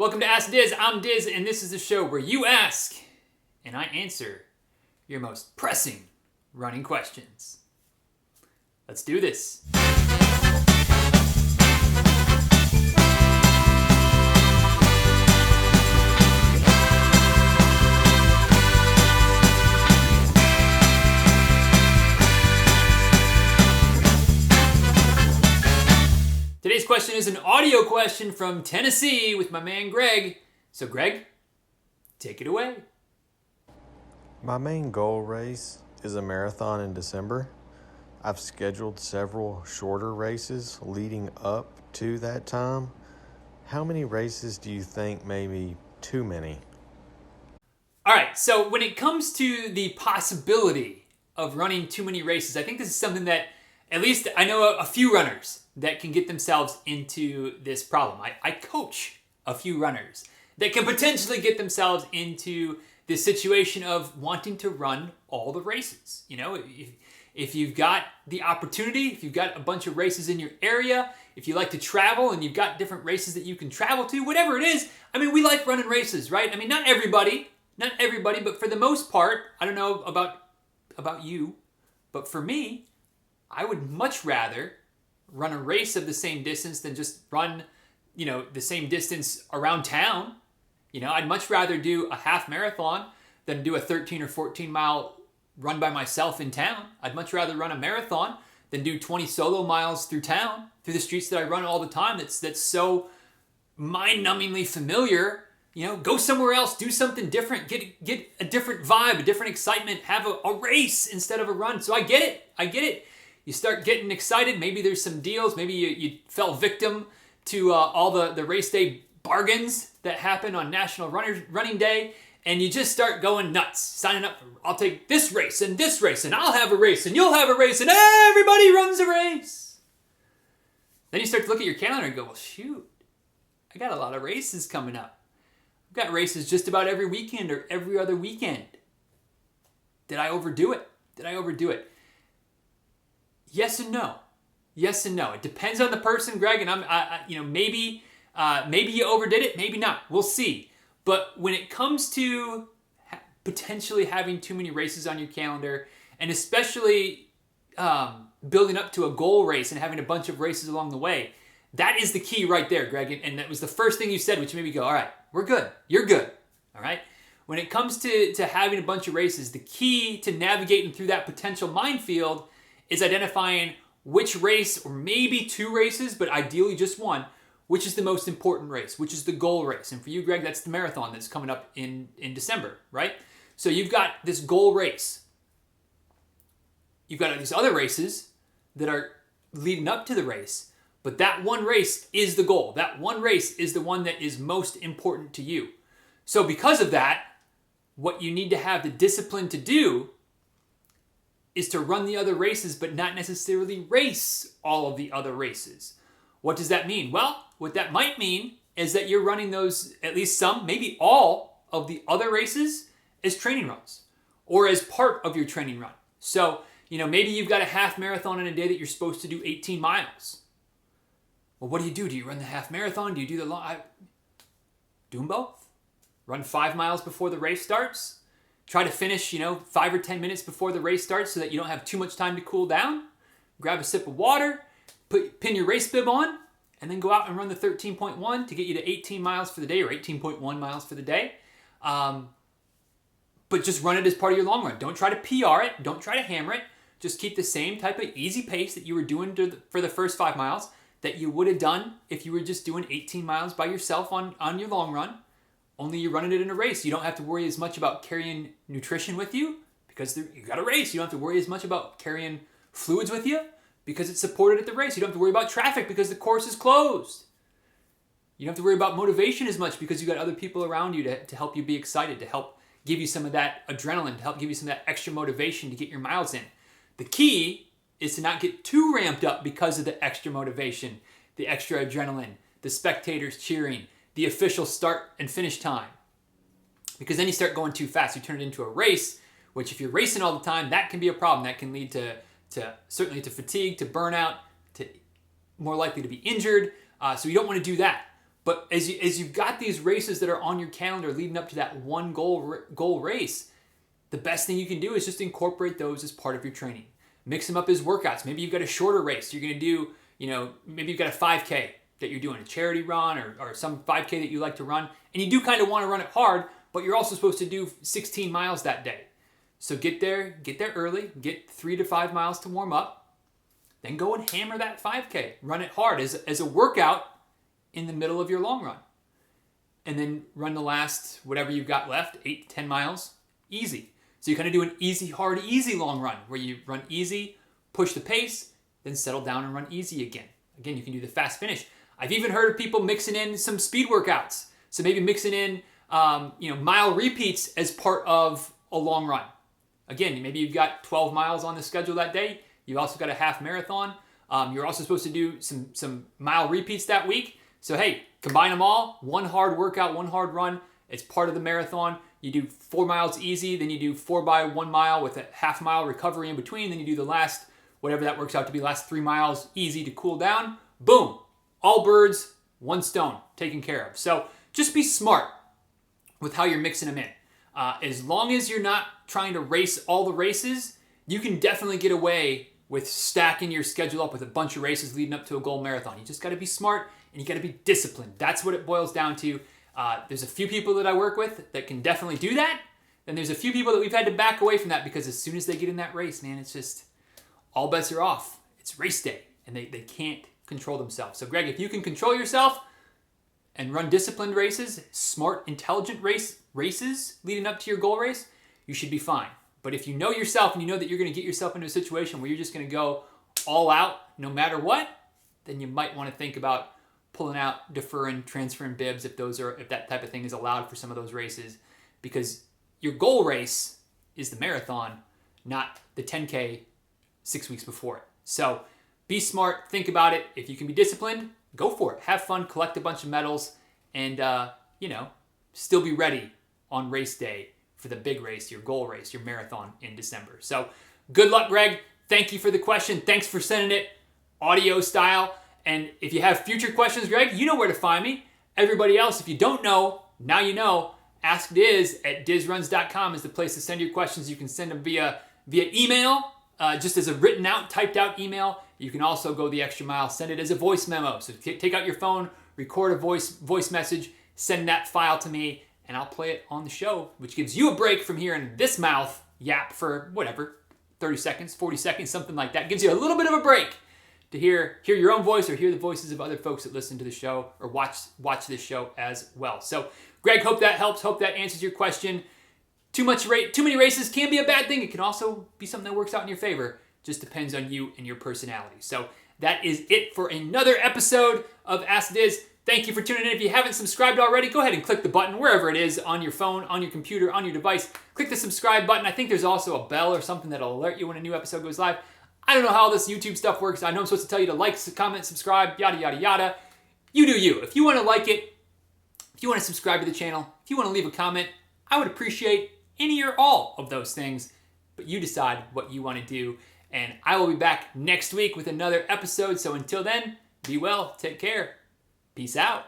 Welcome to Ask Diz. I'm Diz, and this is the show where you ask and I answer your most pressing running questions. Let's do this. Today's question is an audio question from Tennessee with my man Greg. So Greg, take it away. My main goal race is a marathon in December. I've scheduled several shorter races leading up to that time. How many races do you think may be too many? All right, so when it comes to the possibility of running too many races, I think this is something that at least I know a few runners that can get themselves into this problem. I coach a few runners that can potentially get themselves into this situation of wanting to run all the races. You know, if you've got the opportunity, if you've got a bunch of races in your area, if you like to travel and you've got different races that you can travel to, whatever it is, I mean, we like running races, right? I mean, not everybody, but for the most part, I don't know about you, but for me, I would much rather run a race of the same distance than just run, the same distance around town. I'd much rather do a half marathon than do a 13 or 14 mile run by myself in town. I'd much rather run a marathon than do 20 solo miles through town, through the streets that I run all the time. That's so mind-numbingly familiar. Go somewhere else, do something different, get a different vibe, a different excitement, have a race instead of a run. So I get it. You start getting excited. Maybe there's some deals. Maybe you fell victim to all the race day bargains that happen on National Running Day, and you just start going nuts, signing up. I'll take this race, and I'll have a race, and you'll have a race, and everybody runs a race. Then you start to look at your calendar and go, well, shoot, I got a lot of races coming up. I've got races just about every weekend or every other weekend. Did I overdo it? Yes and no. It depends on the person, Greg. And maybe you overdid it, maybe not. We'll see. But when it comes to potentially having too many races on your calendar, and especially building up to a goal race and having a bunch of races along the way, that is the key right there, Greg. And that was the first thing you said, which made me go, all right, we're good. You're good. All right. When it comes to having a bunch of races, the key to navigating through that potential minefield is identifying which race, or maybe two races, but ideally just one, which is the most important race, which is the goal race. And for you, Greg, that's the marathon that's coming up in December, right? So you've got this goal race. You've got these other races that are leading up to the race, but that one race is the goal. That one race is the one that is most important to you. So because of that, what you need to have the discipline to do is to run the other races, but not necessarily race all of the other races. What does that mean? Well, what that might mean is that you're running those, at least some, maybe all of the other races as training runs or as part of your training run. So, maybe you've got a half marathon in a day that you're supposed to do 18 miles. Well, what do? Do you run the half marathon? Do you do the long? Do them both. Run 5 miles before the race starts. Try to finish, 5 or 10 minutes before the race starts so that you don't have too much time to cool down. Grab a sip of water, pin your race bib on, and then go out and run the 13.1 to get you to 18 miles for the day or 18.1 miles for the day. But just run it as part of your long run. Don't try to PR it. Don't try to hammer it. Just keep the same type of easy pace that you were doing for the first 5 miles that you would have done if you were just doing 18 miles by yourself on your long run. Only you're running it in a race. You don't have to worry as much about carrying nutrition with you because you got a race. You don't have to worry as much about carrying fluids with you because it's supported at the race. You don't have to worry about traffic because the course is closed. You don't have to worry about motivation as much because you got other people around you to help you be excited, to help give you some of that adrenaline, to help give you some of that extra motivation to get your miles in. The key is to not get too ramped up because of the extra motivation, the extra adrenaline, the spectators cheering, the official start and finish time. Because then you start going too fast. You turn it into a race, which if you're racing all the time, that can be a problem. That can lead to certainly to fatigue, to burnout, to more likely to be injured. So you don't want to do that. But as you've got these races that are on your calendar leading up to that one goal race, the best thing you can do is just incorporate those as part of your training. Mix them up as workouts. Maybe you've got a shorter race. You're going to do, maybe you've got a 5K that you're doing, a charity run or some 5K that you like to run. And you do kind of want to run it hard, but you're also supposed to do 16 miles that day. So get there early, get 3 to 5 miles to warm up, then go and hammer that 5K. Run it hard as a workout in the middle of your long run. And then run the last, whatever you've got left, 8 to 10 miles, easy. So you kind of do an easy, hard, easy long run where you run easy, push the pace, then settle down and run easy again. Again, you can do the fast finish. I've even heard of people mixing in some speed workouts. So maybe mixing in, mile repeats as part of a long run. Again, maybe you've got 12 miles on the schedule that day. You've also got a half marathon. You're also supposed to do some mile repeats that week. So hey, combine them all. One hard workout, one hard run. It's part of the marathon. You do 4 miles easy, then you do 4 by 1 mile with a half mile recovery in between. Then you do the last, whatever that works out to be, last 3 miles easy to cool down. Boom. All birds, one stone, taken care of. So just be smart with how you're mixing them in. As long as you're not trying to race all the races, you can definitely get away with stacking your schedule up with a bunch of races leading up to a goal marathon. You just got to be smart and you got to be disciplined. That's what it boils down to. There's a few people that I work with that can definitely do that. Then there's a few people that we've had to back away from that because as soon as they get in that race, man, it's just all bets are off. It's race day and they can't control themselves. So Greg, if you can control yourself and run disciplined races, smart, intelligent races leading up to your goal race, you should be fine. But if you know yourself and you know that you're going to get yourself into a situation where you're just going to go all out no matter what, then you might want to think about pulling out, deferring, transferring bibs if that type of thing is allowed for some of those races, because your goal race is the marathon, not the 10K 6 weeks before it. So be smart, think about it. If you can be disciplined, go for it. Have fun, collect a bunch of medals, and still be ready on race day for the big race, your goal race, your marathon in December. So good luck, Greg. Thank you for the question. Thanks for sending it audio style. And if you have future questions, Greg, you know where to find me. Everybody else, if you don't know, now you know. Ask Diz at dizruns.com is the place to send your questions. You can send them via email, just as a written out, typed out email. You can also go the extra mile, send it as a voice memo. So take out your phone, record a voice message, send that file to me, and I'll play it on the show, which gives you a break from hearing this mouth yap for whatever, 30 seconds, 40 seconds, something like that. Gives you a little bit of a break to hear your own voice or hear the voices of other folks that listen to the show or watch this show as well. So, Greg, hope that helps. Hope that answers your question. Too many races can be a bad thing. It can also be something that works out in your favor. Just depends on you and your personality. So that is it for another episode of Ask Diz. Thank you for tuning in. If you haven't subscribed already, go ahead and click the button wherever it is, on your phone, on your computer, on your device. Click the subscribe button. I think there's also a bell or something that'll alert you when a new episode goes live. I don't know how this YouTube stuff works. I know I'm supposed to tell you to like, comment, subscribe, yada, yada, yada. You do you. If you want to like it, if you want to subscribe to the channel, if you want to leave a comment, I would appreciate any or all of those things. But you decide what you want to do. And I will be back next week with another episode. So until then, be well, take care, peace out.